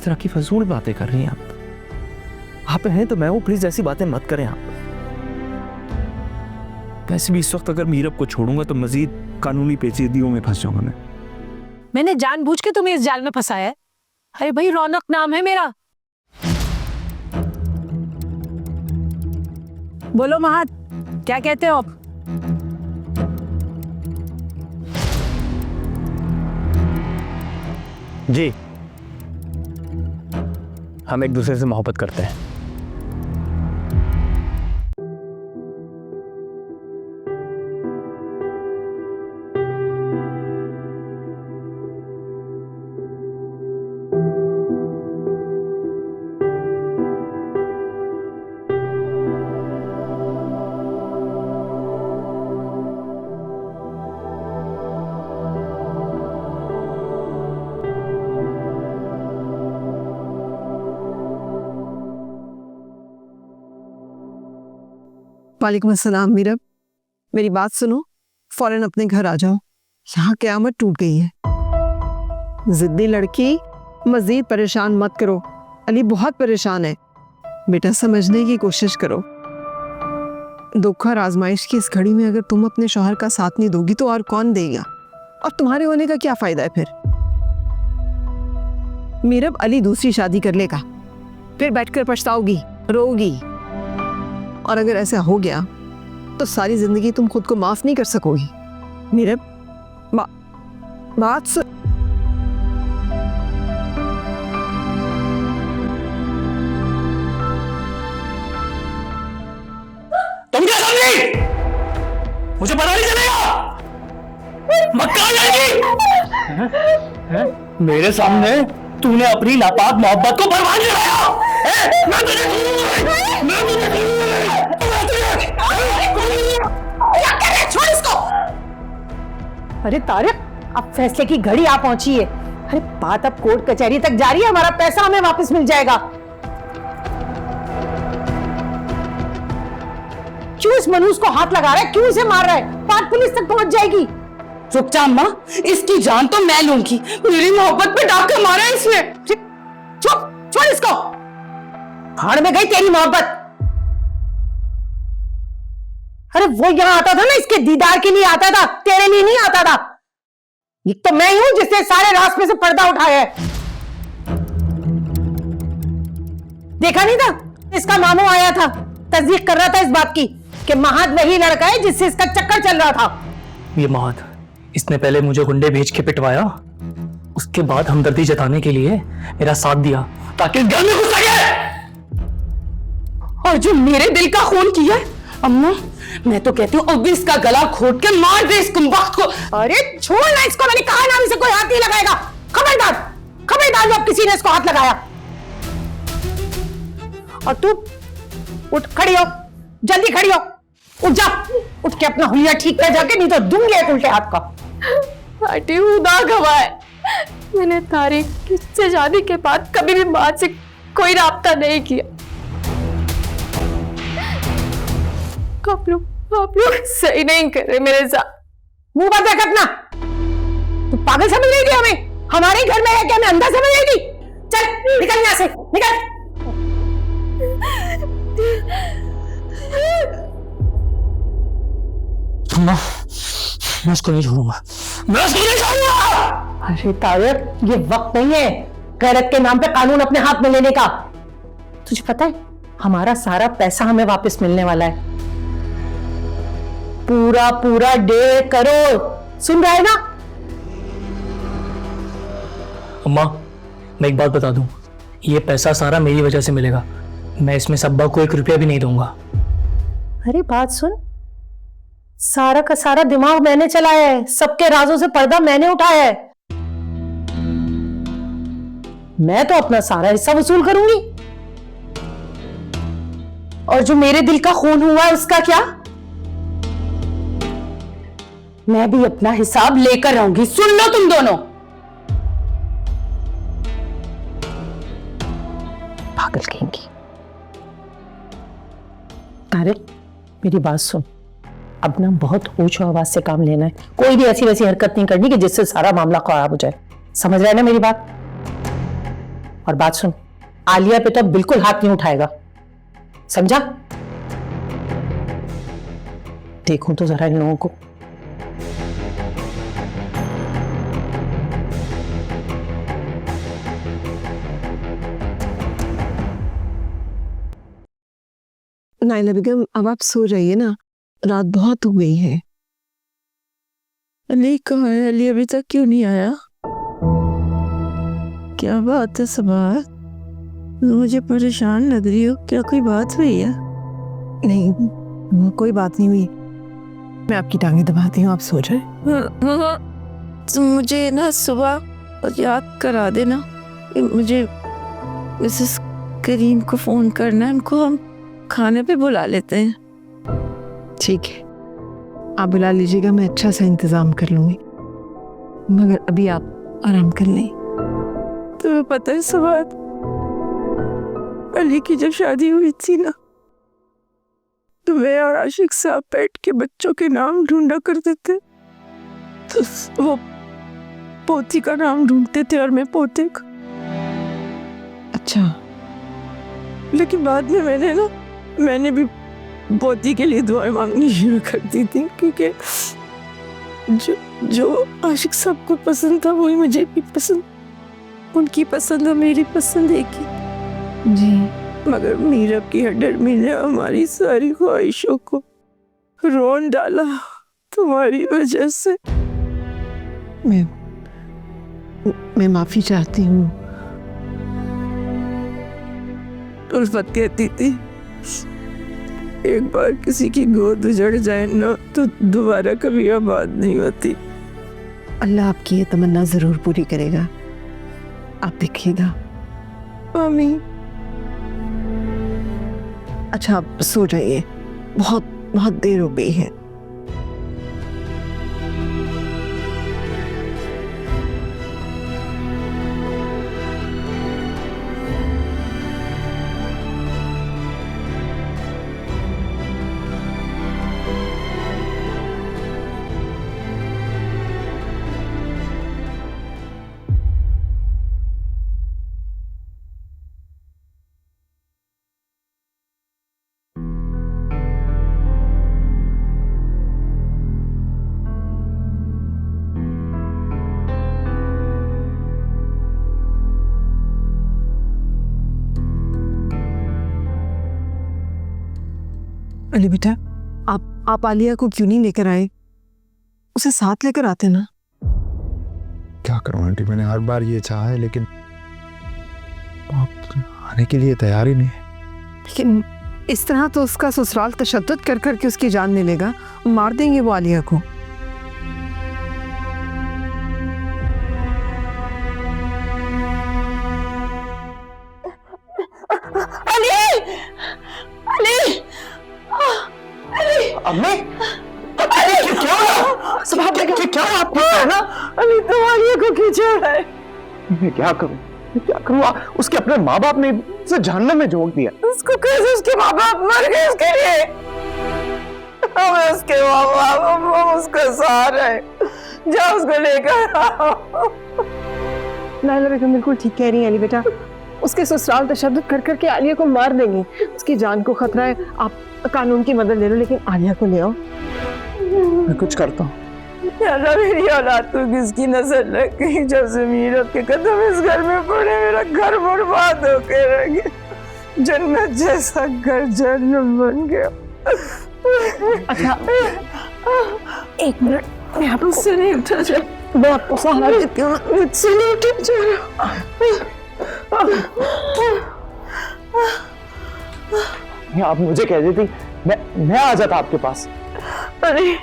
तरह की फजूल बातें कर रही हैं आप हैं तो मैं वो, प्लीज ऐसी बातें मत करें आप। वैसे भी इस वक्त अगर मीरब को छोड़ूंगा तो मजीद कानूनी पेचीदगियों में फंस जाऊंगा मैंने जानबूझ के तुम्हें इस जाल में फंसाया है। अरे भाई, रौनक नाम है मेरा। बोलो महाद, क्या कहते हो आप? जी, हम एक दूसरे से मोहब्बत करते हैं। वालेकुम अस्सलाम। मीरब, मेरी बात सुनो, फौरन अपने घर आ जाओ, यहाँ क़यामत टूट गई है। जिद्दी लड़की, मजीद परेशान मत करो, अली बहुत परेशान है। बेटा समझने की कोशिश करो। दुख और आजमाइश की इस घड़ी में अगर तुम अपने शौहर का साथ नहीं दोगी तो और कौन देगा? और तुम्हारे होने का क्या फायदा है फिर? मीरब, अली दूसरी शादी कर लेगा, फिर बैठकर पछताओगी, रोगी। और अगर ऐसा हो गया तो सारी जिंदगी तुम खुद को माफ नहीं कर सकोगी। मीरब, बात सुन। तुम क्या समझी? मुझे पता नहीं चलेगा। मक्का जाएगी। मेरे सामने तूने अपनी नापाक मोहब्बत को बर्बाद कराया। मैं तुझे छोड़ इसको। अरे तारिक, अब फैसले की घड़ी आ पहुंची है। अरे बात अब कोर्ट कचहरी तक जा रही है, हमारा पैसा हमें वापस मिल जाएगा। क्यों इस मनूस को हाथ लगा रहा है? क्यों इसे मार रहा है? बात पुलिस तक पहुंच जाएगी। रुक जा अम्मा, इसकी जान तो मैं लूंगी। मेरी मोहब्बत पे डाका मारा है इसने। चुप, छोड़ इसको। भाड़ में गई तेरी मोहब्बत। अरे वो यहां आता था ना, इसके दीदार के लिए आता था, तेरे लिए नहीं आता था। ये तो मैं ही हूं जिसने सारे रास्ते से पर्दा उठाया है। देखा नहीं था? इसका मामू आया था, तस्दीक कर रहा था इस बात की कि महाद वही लड़का है जिससे इसका चक्कर चल रहा था। ये महाद, इसने पहले मुझे गुंडे भेज के पिटवाया, उसके बाद हमदर्दी जताने के लिए मेरा साथ दिया ताकि घर में घुस सके। और जो मेरे दिल का खून किया है, अम्मा मैं तो कहती हूँ अब इसका गला घोट के मार दे इस कुंबख्त को। अरे छोड़ ना इसको, मैंने कहा ना इसे कोई हाथ नहीं लगाएगा। खबरदार, खबरदार जब किसी ने इसको हाथ लगाया। और तू उठ, खड़ी हो, जल्दी खड़ी हो, उठ जा, उठ के अपना हुलिया ठीक कर जाके, नहीं तो दूंगी एक उल्टे हाथ का। आंटी खुदा गवाह, मैंने तारिक से शादी के बाद कभी भी मां से कोई राब्ता नहीं किया। आप लोग सही नहीं कर रहे मेरे साथ। मुंह बंद रख अपना। तू पागल समझ रही थी हमें? हमारे घर में है क्या? हमें अंधा समझ रही थी? चल निकल यहां से, निकल। मैं उसको नहीं छोड़ूंगा, मैं उसको नहीं छोड़ूंगा। अरे तारिक, ये वक्त नहीं है गैरत के नाम पे कानून अपने हाथ में लेने का। तुझे पता है हमारा सारा पैसा हमें वापस मिलने वाला है, पूरा पूरा 1.5 करोड़। सुन रहा है ना? अम्मा, मैं एक बात बता दूं, ये पैसा सारा मेरी वजह से मिलेगा। मैं इसमें सब्बा को 1 रुपया भी नहीं दूंगा। अरे बात सुन, सारा का सारा दिमाग मैंने चलाया है, सबके राजों से पर्दा मैंने उठाया है। मैं तो अपना सारा हिस्सा वसूल करूंगी। और जो मेरे दिल का खून हुआ है उसका क्या? मैं भी अपना हिसाब लेकर आऊंगी। सुन लो तुम दोनों। पागल कहेंगी। तारिक, मेरी बात सुन, अब ना बहुत ऊंची आवाज से काम लेना है। कोई भी ऐसी वैसी हरकत नहीं करनी कि जिससे सारा मामला खराब हो जाए। समझ रहा है ना मेरी बात? और बात सुन, आलिया पे तो अब बिल्कुल हाथ नहीं उठाएगा, समझा? देखूं तो जरा इन लोगों को। नाइला बेगम, अब आप सो जाइए ना, रात बहुत हो गई है। अली कहाँ है? अली अभी तक क्यों नहीं आया? क्या बात है सबा? मुझे परेशान लग रही हो, क्या कोई बात हुई है? नहीं, कोई बात नहीं हुई। मैं आपकी टांगें दबाती हूँ, आप सो जाए। तुम मुझे ना सुबह याद करा देना। मुझे मिसेस करीम को फोन करना है, उनको हम खाने पे बुला लेते हैं। ठीक है, आप बुला लीजिएगा, मैं अच्छा सा इंतजाम कर लूंगी, मगर अभी आप आराम कर लें। तुम्हें पता है सबा, अली की जब शादी हुई थी ना, तो मैं और आशिक साहब बैठ के बच्चों के नाम ढूंढा करते थे। तो वो पोती का नाम ढूंढते थे और मैं पोते का। अच्छा, लेकिन बाद में मैंने भी पोती के लिए दुआएं मांगनी शुरू कर दी थी, क्योंकि जो आशिक साहब को पसंद था वही मुझे भी पसंद, उनकी पसंद और मेरी पसंद एक ही जी। मगर मीरब की हडर्मी ने हमारी सारी ख्वाहिशों को रोन डाला तुम्हारी वजह से। मैं माफी चाहती हूँ। उल्फत कहती थी, एक बार किसी की गोद उजड़ जाए ना तो दोबारा कभी आबाद नहीं होती। अल्लाह आपकी ये तमन्ना जरूर पूरी करेगा, आप देखिएगा। आमीन। अच्छा, आप सो जाइए, बहुत बहुत देर हो गई है। अली बेटा, आप आलिया को क्यों नहीं लेकर आए? उसे साथ लेकर आते ना। क्या करूं आंटी, मैंने हर बार ये चाहा है, लेकिन आप आने के लिए तैयार ही नहीं है। लेकिन इस तरह तो उसका ससुराल तशद्दुद कर करके उसकी जान ले लेगा, मार देंगे वो आलिया को। अम्मी, क्या हुआ? सब क्या हुआ आपको? ना अली तो आलिया को खींचा है। मैं क्या करूँ? उसके अपने माँ बाप ने उसे जहन्नम में झोंक दिया। उसको कैसे उसके माँ बाप मर गए उसके लिए? हमें उसके माँ बाप उसका सहारा है, जा उसको लेकर आओ। नाइला बेगम बिल्कुल ठीक कह रही है अली बेटा, उसके ससुराल तशद्दुद कर करके आलिया को मार देंगे, उसकी जान को खतरा है। आप कानून की मदद ले लो, लेकिन आलिया को ले आओ। मैं कुछ करता हूँ। यारा मेरी औलाद को किसकी नजर लग गई, जब से मीरब के कदम इस घर में पड़े मेरा घर बर्बाद होके रह गया। जन्नत जैसा घर जहन्नम बन गया। अच्छा, एक मिनट, मैं आपको मुझसे नहीं उठा जा, मैं आपको सहारा देती हूँ। मुझसे नहीं उठा जा। आप मुझे कह देती, मैं आ जाता आपके पास। अरे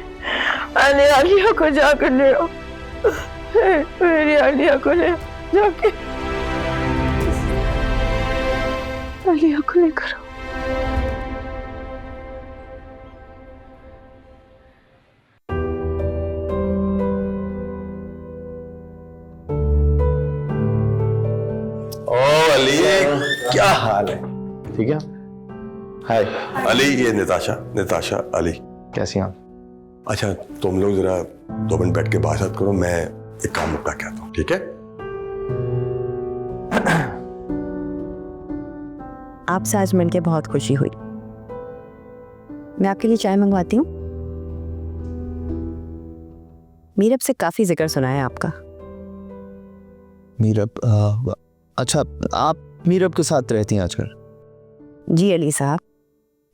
आलिया को जाकर ले आओ, मेरी आलिया को ले जाके आलिया को लेकर आओ। ओ अली, क्या हाल है? ठीक है। हाय अली, ये निताशा अली। कैसी आप? अच्छा, तुम लोग जरा 2 मिनट बैठ के बात करो, मैं एक काम निपटा के आता हूँ, ठीक है? आपसे आज मिलके बहुत खुशी हुई। मैं आपके लिए चाय मंगवाती हूँ। मीरब से काफी जिक्र सुना है आपका। मीरब, अच्छा आप मीरब के साथ रहती हैं आजकल? जी अली साहब,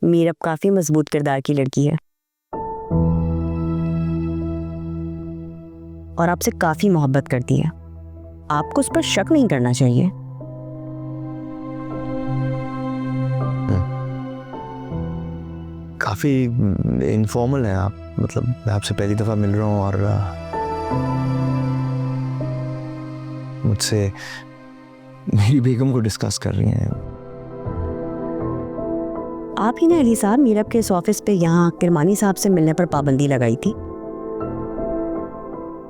मीरब काफी मजबूत किरदार की लड़की है और आपसे काफी मोहब्बत करती है। आपको उस पर शक नहीं करना चाहिए। काफी इनफॉर्मल है आप, मतलब मैं आपसे पहली दफा मिल रहा हूँ और मुझसे मेरी बेगम को डिस्कस कर रही हैं। आप ही ने अली साहब मीरब के इस ऑफिस पे यहाँ किरमानी साहब से मिलने पर पाबंदी लगाई थी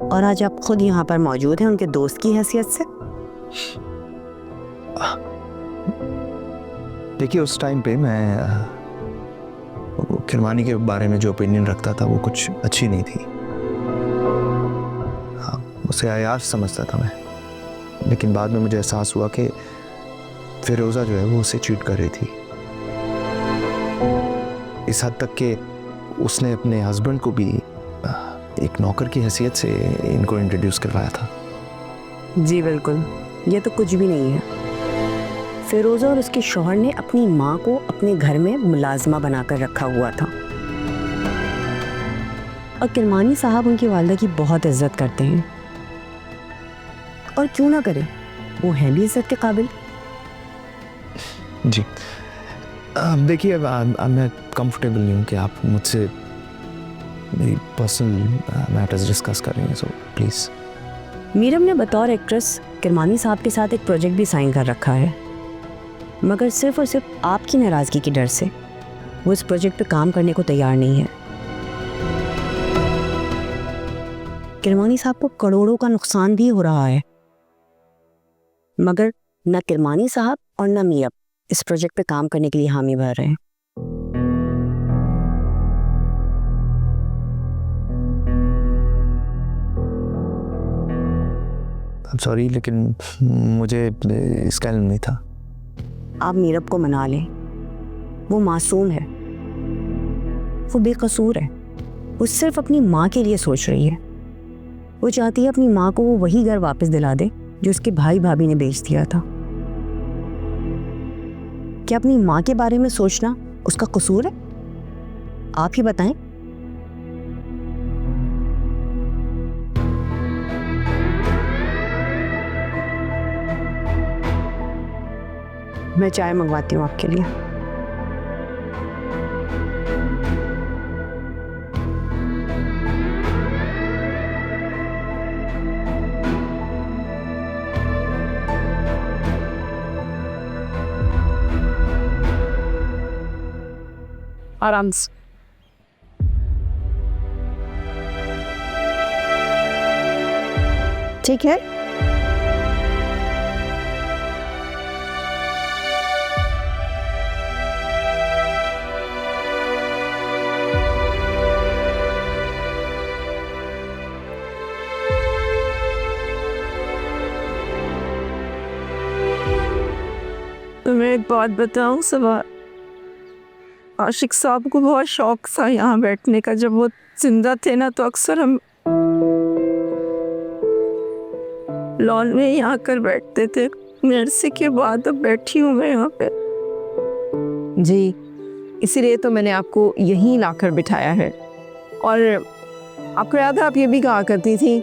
और आज आप खुद यहाँ पर मौजूद हैं उनके दोस्त की हैसियत से। देखिए उस टाइम पे मैं किरमानी के बारे में जो ओपिनियन रखता था वो कुछ अच्छी नहीं थी। हाँ, उसे अयाश समझता था मैं, लेकिन बाद में मुझे एहसास हुआ कि फिरोज़ा जो है वो उसे चीट कर रही थी। इस हद तक कि उसने अपने हस्बैंड को भी एक नौकर की हैसियत से इनको इंट्रोड्यूस करवाया था। जी बिल्कुल, ये तो कुछ भी नहीं है। फिरोज़ा और उसके शौहर ने अपनी माँ को अपने घर में मुलाजमा बनाकर रखा हुआ था और किरमानी साहब उनकी वालिदा की बहुत इज्जत करते हैं और क्यों ना करें, वो हैं भी इज्जत के काबिल। जी देखिए मैं कंफर्टेबल नहीं हूँ कि आप मुझसे मेरी पर्सनल मैटर्स डिस्कस कर रही हैं, सो प्लीज़। मीरब ने बतौर एक्ट्रेस किरमानी साहब के साथ एक प्रोजेक्ट भी साइन कर रखा है, मगर सिर्फ और सिर्फ आपकी नाराज़गी के डर से वो इस प्रोजेक्ट पे काम करने को तैयार नहीं है। किरमानी साहब को करोड़ों का नुकसान भी हो रहा है, मगर न किरमानी साहब और न मीरब इस प्रोजेक्ट पे काम करने के लिए हामी भर रहे हैं। सॉरी, लेकिन मुझे इसका इल्म नहीं था। आप मीरब को मना लें, वो मासूम है, वो बेकसूर है, वो सिर्फ अपनी माँ के लिए सोच रही है। वो चाहती है अपनी माँ को वो वही घर वापस दिला दे जो उसके भाई भाभी ने बेच दिया था। क्या अपनी माँ के बारे में सोचना उसका कसूर है? आप ही बताएं। मैं चाय मंगवाती हूँ आपके लिए। आराम से। ठीक है, तुम्हें एक बात बताऊं सबा, आशिक साहब को बहुत शौक था यहाँ बैठने का। जब वो जिंदा थे ना तो अक्सर हम लॉन में ही आकर बैठते थे। नर्सी के बाद अब बैठी हूँ मैं यहाँ पे। जी, इसीलिए तो मैंने आपको यहीं लाकर बिठाया है। और आपको याद है आप ये भी कहा करती थी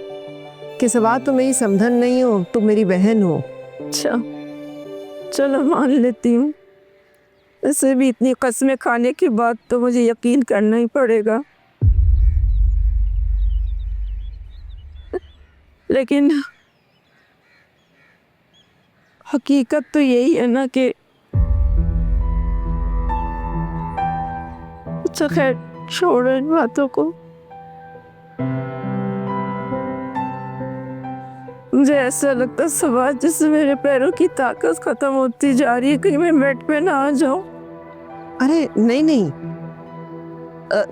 कि सबा तुम मेरी समधन नहीं हो, तुम मेरी बहन हो। अच्छा चलो मान लेती हूँ, वैसे भी इतनी कस्में खाने के बाद तो मुझे यकीन करना ही पड़ेगा। लेकिन हकीकत तो यही है ना कि अच्छा खैर छोड़ो इन बातों को। मुझे ऐसा लगता सवाल जैसे मेरे पैरों की ताकत खत्म होती जा रही है, कहीं मैं बेड पे ना आ जाऊं। अरे नहीं नहीं,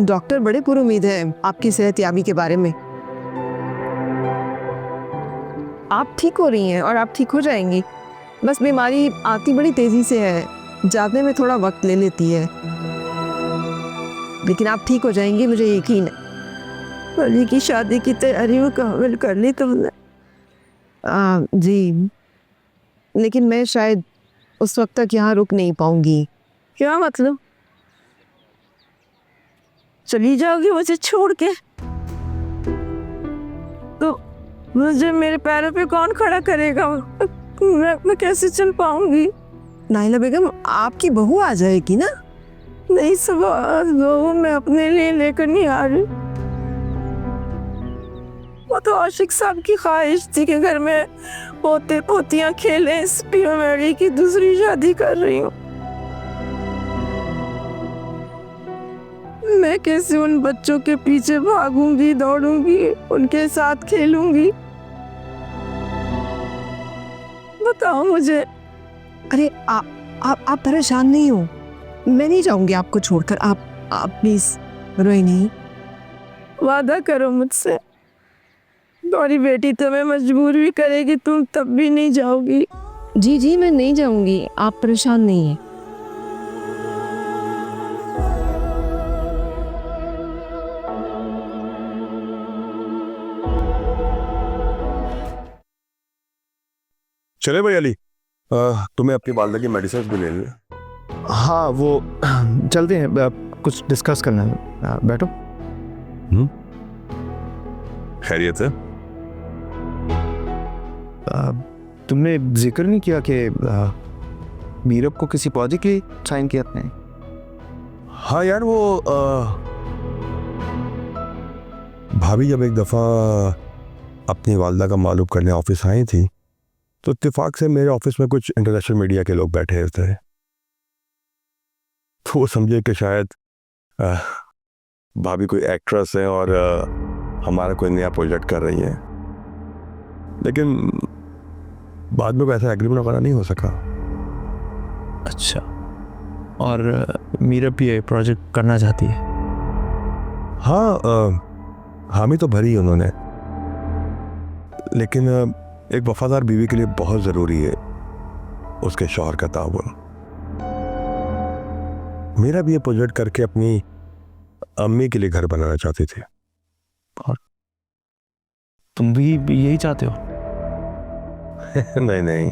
डॉक्टर बड़े पुरुमीद है आपकी सेहतयाबी के बारे में। आप ठीक हो रही हैं और आप ठीक हो जाएंगी, बस बीमारी आती बड़ी तेजी से है। जाने में थोड़ा वक्त ले लेती है, लेकिन आप ठीक हो जाएंगे, मुझे यकीन है। अली की शादी की तैयारी मुकम्मल कर ली तुमने? जी, लेकिन मैं शायद उस वक्त तक यहाँ रुक नहीं पाऊंगी। क्या मतलब? चली जाओगी मुझे छोड़ के? तो मुझे मेरे पैरों पे कौन खड़ा करेगा? मैं कैसे चल पाऊंगी? नाइला बेगम, आपकी बहू आ जाएगी ना? नहीं सुबह बहू मैं अपने लिए लेकर नहीं आ रही। वो तो आशिक साहब की ख्वाहिश थी कि घर में पोते पोतियां खेलें, इसलिए मैं मेरी की दूसरी शादी कर रही हूँ। मैं कैसे उन बच्चों के पीछे भागूंगी, दौड़ूंगी, उनके साथ खेलूंगी? बताओ मुझे। अरे आप परेशान नहीं हो, मैं नहीं जाऊंगी आपको छोड़कर। आप प्लीज रोए नहीं। वादा करो मुझसे, तुम्हारी बेटी तुम्हें मजबूर भी करेगी, तुम तब भी नहीं जाओगी? जी, मैं नहीं जाऊंगी, आप परेशान नहीं है। चले भाई अली, तुम्हें अपनी वालदा की मेडिसिन भी ले लें। हाँ वो चलते हैं, कुछ डिस्कस करना है। बैठो। खैरियत है? तुमने जिक्र नहीं किया कि मीरब को किसी पौधे के साइन किया आपने? हाँ यार, वो भाभी जब एक दफ़ा अपनी वालदा का मालूम करने ऑफिस आई थी, तो इत्तेफाक से मेरे ऑफिस में कुछ इंटरनेशनल मीडिया के लोग बैठे हुए थे। तो वो समझे कि शायद भाभी कोई एक्ट्रेस है और हमारा कोई नया प्रोजेक्ट कर रही है, लेकिन बाद में कोई ऐसा एग्रीमेंट वगैरह नहीं हो सका। अच्छा, और मीरा भी ये प्रोजेक्ट करना चाहती है? हाँ, हामी तो भरी उन्होंने, लेकिन एक वफादार बीवी के लिए बहुत ज़रूरी है उसके शौहर का ताउन। मेरा भी ये प्रोजेक्ट करके अपनी अम्मी के लिए घर बनाना चाहती थी। और तुम भी यही चाहते हो? नहीं नहीं,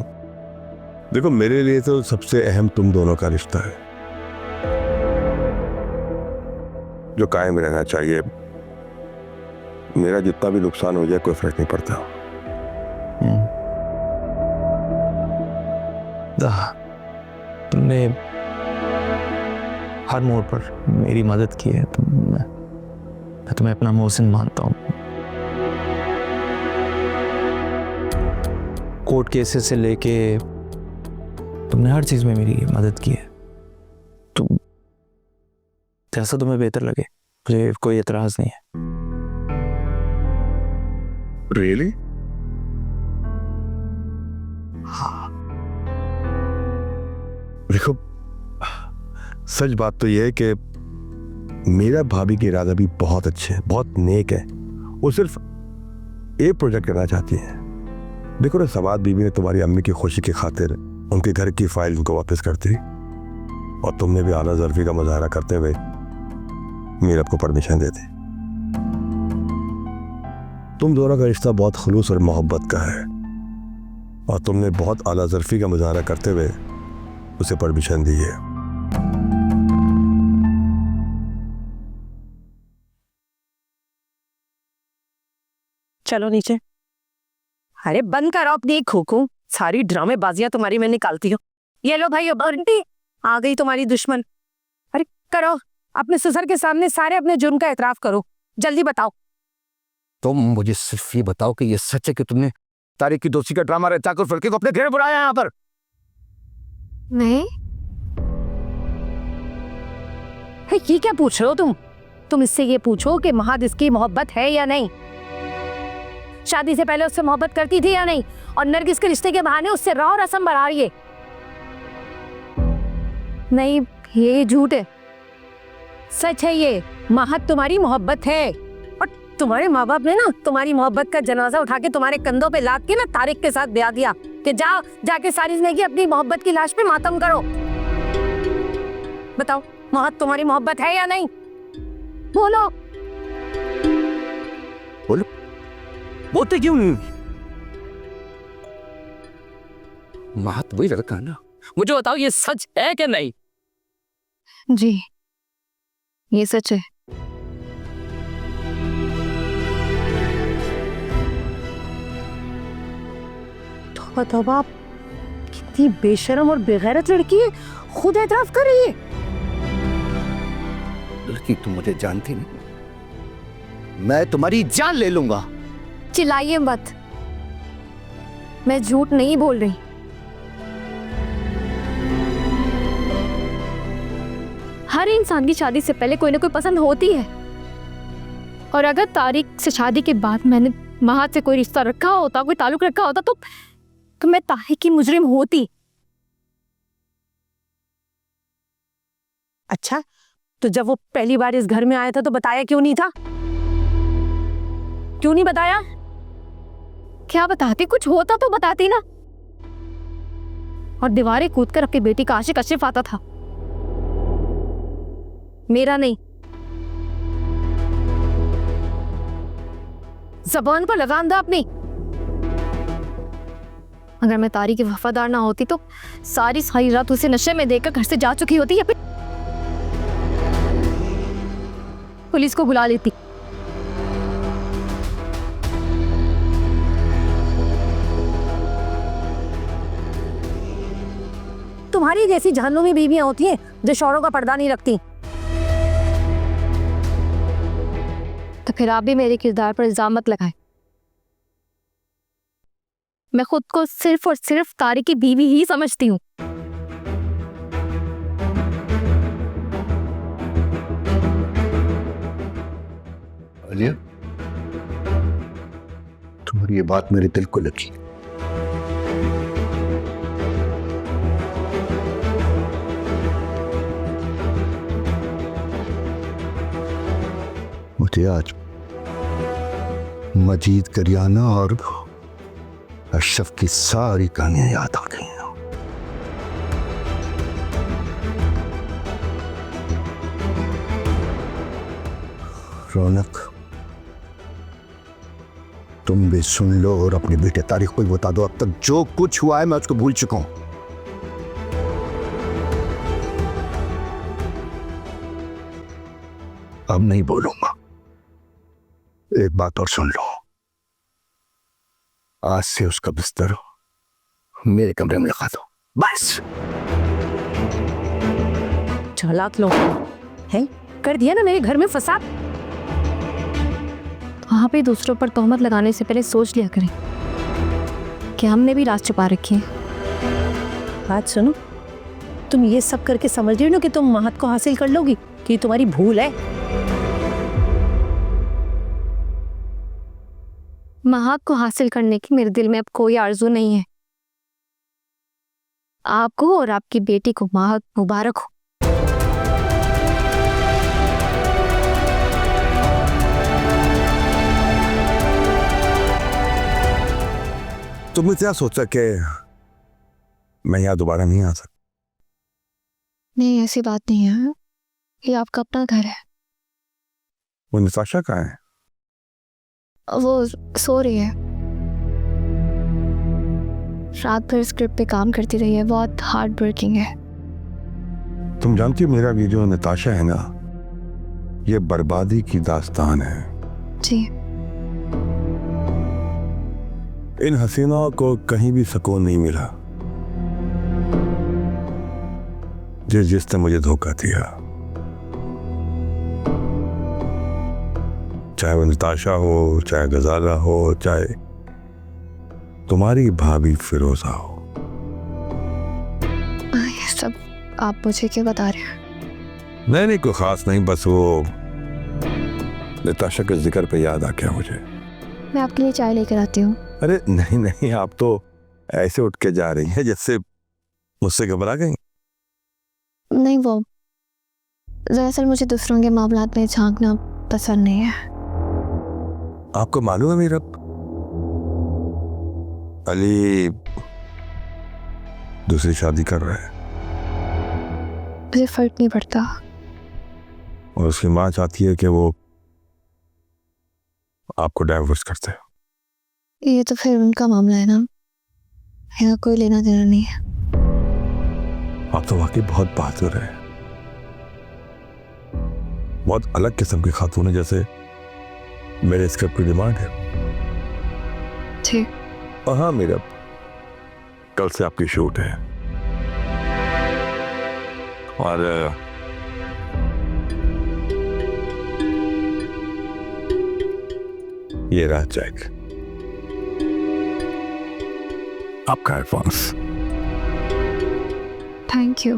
देखो मेरे लिए तो सबसे अहम तुम दोनों का रिश्ता है जो कायम रहना चाहिए। मेरा जितना भी नुकसान हो जाए कोई फर्क नहीं पड़ता। तुमने हर मोड़ पर मेरी मदद की है, तो मैं तुम्हें अपना मोहसिन मानता हूँ। कोर्ट केसेस से लेके तुमने हर चीज में मेरी मदद की है। तुम जैसा तुम्हें बेहतर लगे, मुझे कोई एतराज नहीं है। रियली? हाँ। देखो, सच बात तो यह है कि मेरा भाभी के इरादा भी बहुत अच्छे हैं, बहुत नेक है। वो सिर्फ एक प्रोजेक्ट करना चाहती हैं। देखो ना, सवाद बीबी ने तुम्हारी अम्मी की खुशी की खातिर उनके घर की फाइल उनको वापस कर दी, और तुमने भी आला ज़र्फी का मुजाहरा करते हुए मीरब को परमिशन दे दी। तुम दोनों का रिश्ता बहुत खुलूस और मोहब्बत का है, और तुमने बहुत आला ज़र्फी का मुजाहरा करते हुए उसे परमिशन दी है। चलो नीचे। अरे बंद करो अपनी खोखो, सारी ड्रामेबाजियां तुम्हारी मैं निकालती हूँ। ये लो भाई, आंटी आ गई तुम्हारी दुश्मन। अरे करो, अपने ससुर के सामने सारे अपने जुर्म का एतराफ करो, जल्दी बताओ। तुम मुझे सिर्फ ये बताओ कि ये सच है कि तुमने तारिक की दोस्ती का ड्रामा रचा कर फलके को अपने घेरे बुलाया यहाँ पर? नहीं। ये क्या पूछ रहे हो तुम इससे ये पूछो कि महद इसकी मोहब्बत है या नहीं, शादी से पहले उससे मोहब्बत करती थी या नहीं, और नरगिस के रिश्ते के बहाने उससे रौ रस्म बढ़ा रही है। नहीं, ये झूठ है। सच है, ये महद तुम्हारी मोहब्बत है, और तुम्हारे माँ बाप ने ना तुम्हारी मोहब्बत का जनाजा उठा के तुम्हारे कंधों पे लाद के ना तारिक के साथ ब्याह दिया कि जाके सारी जिंदगी अपनी मोहब्बत की लाश पे मातम करो। बताओ महक तुम्हारी मोहब्बत है या नहीं? बोलो। बोलते क्यों नहीं? महक वही लड़का ना? मुझे बताओ ये सच है कि नहीं? जी ये सच है। तौबा तौबा, कितनी बेशर्म और बेगैरत लड़की है, खुद एतराफ कर रही है। लड़की तुम मुझे जानती नहीं, मैं तुम्हारी जान ले लूंगा। चिल्लाइए मत, मैं झूठ नहीं बोल रही। हर इंसान की शादी से पहले कोई ना कोई पसंद होती है, और अगर तारिक से शादी के बाद मैंने महक से कोई रिश्ता रखा होता, कोई ताल्लुक रखा होता, तो मैं तारिक की मुजरिम होती। अच्छा, तो जब वो पहली बार इस घर में आया था तो बताया क्यों नहीं था? क्यों नहीं बताया? क्या बताती? कुछ होता तो बताती ना। और दीवारें कूदकर अपनी बेटी का आशिक अशरफ आता था, मेरा नहीं। जबान पर लगाम दो अपनी। अगर मैं तारी की वफादार ना होती तो सारी सारी रात उसे नशे में देकर घर से जा चुकी होती, या फिर पुलिस को बुला लेती। तुम्हारी जैसी जहन्नुमी बीवियां होती हैं जो शौहरों का पर्दा नहीं रखती। तो फिर आप भी मेरे किरदार पर इल्जाम मत लगाएं। मैं खुद को सिर्फ और सिर्फ तारी की बीवी ही समझती हूँ। आलिया, तुम्हारी ये बात मेरे दिल को लगी। मुझे आज मजीद करियाना और अशरफ की सारी कहानियां याद आ गई हैं। रौनक, तुम भी सुन लो और अपने बेटे तारिक को भी बता दो, अब तक जो कुछ हुआ है मैं उसको भूल चुका हूं। अब नहीं बोलूंगा। एक बात और सुन लो, आज से उसका बिस्तर मेरे कमरे में लगा दो, बस। चालाक लोग हैं, कर दिया ना मेरे घर में फसाद। वहां पे दूसरों पर तोहमत लगाने से पहले सोच लिया करें कि हमने भी राज छुपा रखी है। बात सुनो, तुम ये सब करके समझ रही हो ना कि तुम महक को हासिल कर लोगी, कि तुम्हारी भूल है। महक को हासिल करने की मेरे दिल में अब कोई आरजू नहीं है। आपको और आपकी बेटी को महक मुबारक हो। तुमने क्या सोचा कि मैं यहाँ दोबारा नहीं आ सकता? नहीं, ऐसी बात नहीं है, ये आपका अपना घर है। वो नताशा कहाँ है? वो सो रही है, रात भर स्क्रिप्ट पे काम करती रही है, बहुत हार्ड वर्किंग है। तुम जानती हो मेरा ये जो नताशा है ना, ये बर्बादी की दास्तान है। जी। इन हसीनाओं को कहीं भी सुकून नहीं मिला जिसने मुझे धोखा दिया, चाहे वो नताशा हो, चाहे गजाला हो, चाहे तुम्हारी भाभी फिरोजा हो। ये सब आप मुझे क्या बता रहे हैं? नहीं, कोई खास नहीं, बस वो नताशा के जिक्र पे याद आ गया मुझे। मैं आपके लिए चाय लेकर आती हूँ। अरे नहीं, आप तो ऐसे उठ के जा रही हैं जैसे मुझसे घबरा गई। नहीं, वो दरअसल मुझे दूसरों के मामलात में झांकना पसंद नहीं है। आपको मालूम है मेरा अली दूसरी शादी कर रहा है? मुझे फर्क नहीं पड़ता। और उसकी माँ चाहती है कि वो आपको डाइवोर्स करते हैं। ये तो फिर उनका मामला है ना, मेरा कोई लेना देना नहीं है। आप तो वाकई बहुत बहादुर है, बहुत अलग किस्म की खातून है, जैसे मेरे स्क्रिप्ट की डिमांड है। ठीक। और हाँ मेरा, कल से आपकी शूट है और ये रहा चेक, आपका एडवांस। Thank you.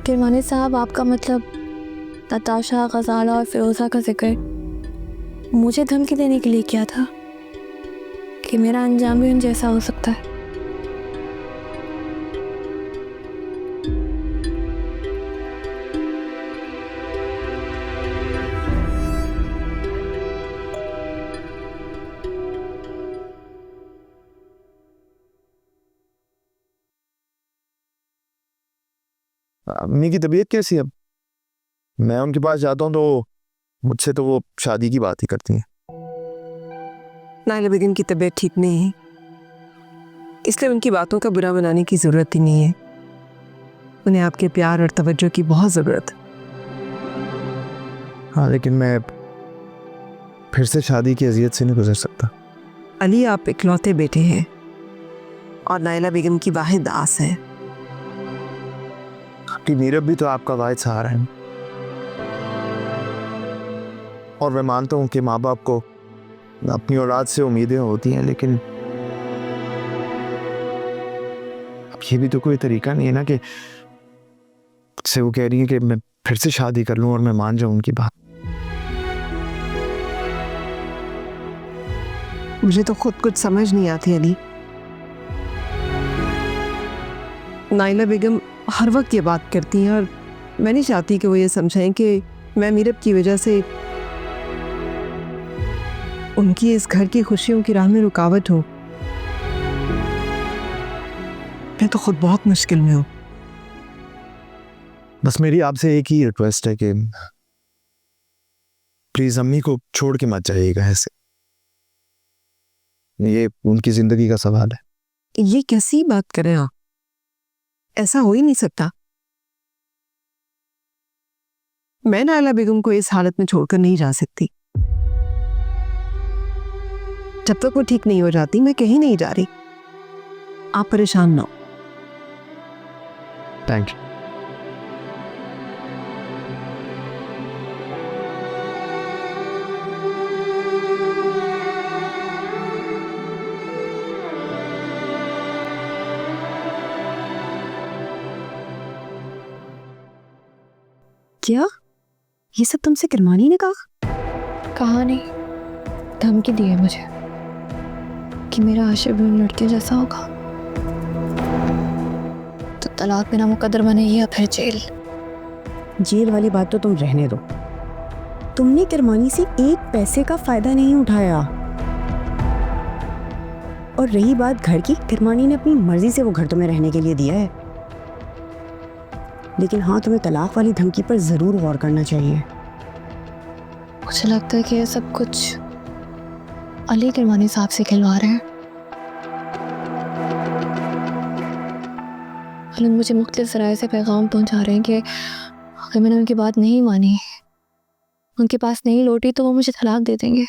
किरमानी साहब, आपका मतलब नताशा, गजाला और फिरोजा का जिक्र मुझे धमकी देने के लिए किया था कि मेरा अंजाम भी उन जैसा हो सकता है। अम्मी की तबीयत कैसी है अब? मैं उनके पास जाता हूँ तो मुझसे तो वो शादी की बात ही करती हैं। नाइला बेगम की तबीयत ठीक नहीं है, इसलिए उनकी बातों का बुरा बनाने की ज़रूरत ही नहीं है। उन्हें आपके प्यार और तवज्जो की बहुत ज़रूरत है। हाँ, लेकिन मैं फिर से शादी की अजियत से नहीं गुजर सकता। अली, आप इकलौते बेटे हैं और नाइला बेगम की वाहिद आस है। आपकी मीरब भी तो आपका वाहिद सहारा है, और मैं मानता हूँ कि माँ बाप को अपनी औलाद से उम्मीदें होती हैं, लेकिन अब ये भी तो कोई तरीका नहीं है ना कि से वो कह रही है कि मैं फिर से शादी कर लूं और मैं मान जाऊं उनकी बात। मुझे तो खुद कुछ समझ नहीं आती अली। नाइला बेगम हर वक्त ये बात करती हैं और मैं नहीं चाहती कि वो ये समझें कि मैं मीरब की वजह से उनकी इस घर की खुशियों की राह में रुकावट हूँ। मैं तो खुद बहुत मुश्किल में हूँ। बस मेरी आपसे एक ही रिक्वेस्ट है कि प्लीज अम्मी को छोड़ के मत जाइएगा ऐसे। ये उनकी जिंदगी का सवाल है। ये कैसी बात करें आप? ऐसा हो ही नहीं सकता। मैं नाइला बेगम को इस हालत में छोड़कर नहीं जा सकती। जब तक वो ठीक नहीं हो जाती मैं कहीं नहीं जा रही। आप परेशान ना हो। Thank you. क्या ये सब तुमसे किरमानी ने कहा? कहा नहीं, धमकी दी है मुझे कि मेरा आशिक भी उन लड़कियों जैसा होगा तो तलाक मेरा मुकद्दर बनेगी या फिर जेल। जेल वाली बात तो तुम रहने दो। तुमने किरमानी से एक पैसे का फायदा नहीं उठाया, और रही बात घर की, किरमानी ने अपनी मर्जी से वो घर तुम्हें रहने के लिए दिया है। लेकिन हाँ, तुम्हें तलाक वाली धमकी पर जरूर गौर करना चाहिए। मुझे लगता है कि ये सब कुछ अली किरमानी साहब से खिलवा रहे हैं। अली मुझे मुख्तलिफ ज़राए से पैगाम पहुंचा रहे हैं कि अगर मैंने उनकी बात नहीं मानी, उनके पास नहीं लौटी, तो वो मुझे तलाक दे देंगे।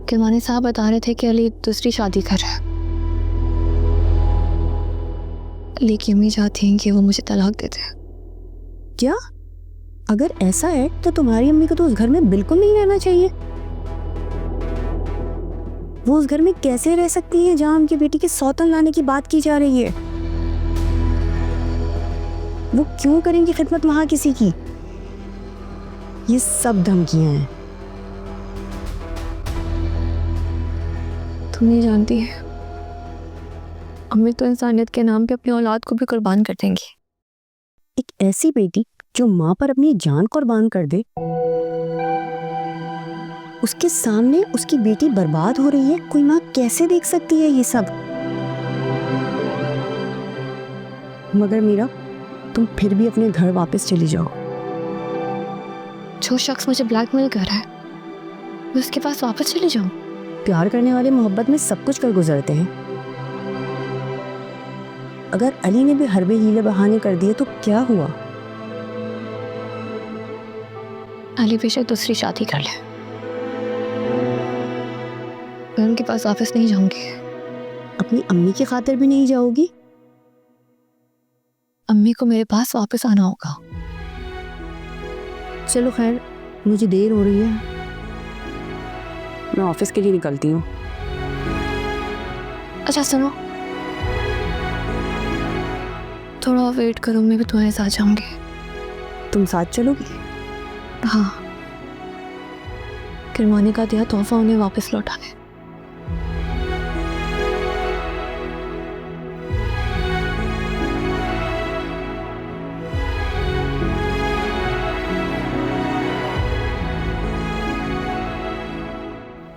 किरमानी साहब बता रहे थे कि अली दूसरी शादी कर रहा है। अली की अम्मी चाहती हैं कि वो मुझे तलाक दे दे। क्या? अगर ऐसा है तो तुम्हारी अम्मी को तो उस घर में बिल्कुल नहीं रहना चाहिए। वो उस घर में कैसे रह सकती हैं जहां उनकी बेटी के सौतन लाने की बात की जा रही है? वो क्यों करेंगी खिदमत वहां किसी की? ये सब धमकियां हैं। तुम नहीं जानती है, अम्मी तो इंसानियत के नाम पे अपनी औलाद को भी कुर्बान कर देंगी। एक ऐसी बेटी जो माँ पर अपनी जान कुर्बान कर दे, उसके सामने उसकी बेटी बर्बाद हो रही है, कोई माँ कैसे देख सकती है ये सब? मगर मीरा, तुम फिर भी अपने घर वापस चली जाओ। जो शख्स मुझे ब्लैकमेल कर रहा है, मैं उसके पास वापस चली जाऊं? प्यार करने वाले मोहब्बत में सब कुछ कर गुजरते हैं। अगर अली ने भी हरबे हीले बहाने कर दिए तो क्या हुआ? अली बेशक दूसरी शादी कर ले, मैं उनके पास वापस नहीं जाऊंगी। अपनी अम्मी की खातिर भी नहीं जाओगी? अम्मी को मेरे पास वापस आना होगा। चलो खैर, मुझे देर हो रही है, मैं ऑफिस के लिए निकलती हूँ। अच्छा सुनो, थोड़ा वेट करो, मैं भी तुम्हारे साथ जाऊंगी। तुम साथ चलोगी? हाँ, किरमानी का दिया तोहफा उन्हें वापस लौटाने।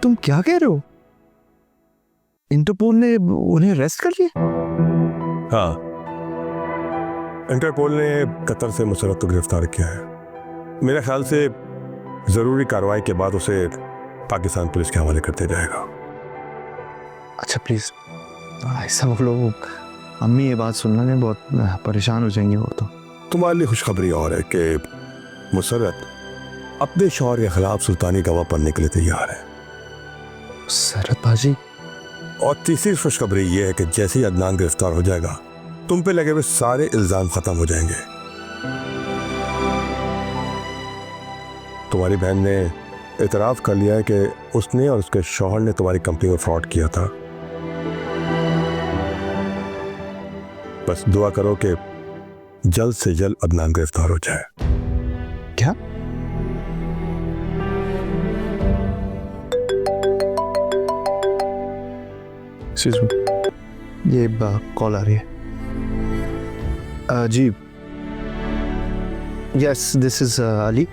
तुम क्या कह रहे हो? इंटरपोल ने उन्हें अरेस्ट कर लिया? हाँ, इंटरपोल ने कतर से मुसरत को गिरफ्तार किया है। मेरे ख्याल से जरूरी कार्रवाई के बाद उसे पाकिस्तान पुलिस के हवाले कर दिया जाएगा। अच्छा प्लीज ऐसा बोलो, अम्मी ये बात सुनने में बहुत परेशान हो जाएंगी वो तो। तुम्हारे लिए खुशखबरी और है कि मुसरत अपने शौहर के खिलाफ सुल्तानी गवाह बनने के लिए तैयार है। सरत बाजी। और तीसरी खुशखबरी यह है कि जैसे ही अदनान गिरफ्तार हो जाएगा, तुम पे लगे हुए सारे इल्जाम खत्म हो जाएंगे। तुम्हारी बहन ने इतराफ कर लिया है कि उसने और उसके शौहर ने तुम्हारी कंपनी में फ्रॉड किया था। बस दुआ करो कि जल्द से जल्द अदनान गिरफ्तार हो जाए। क्या? ये कॉल आ रही है। जी, यस दिस इज अली।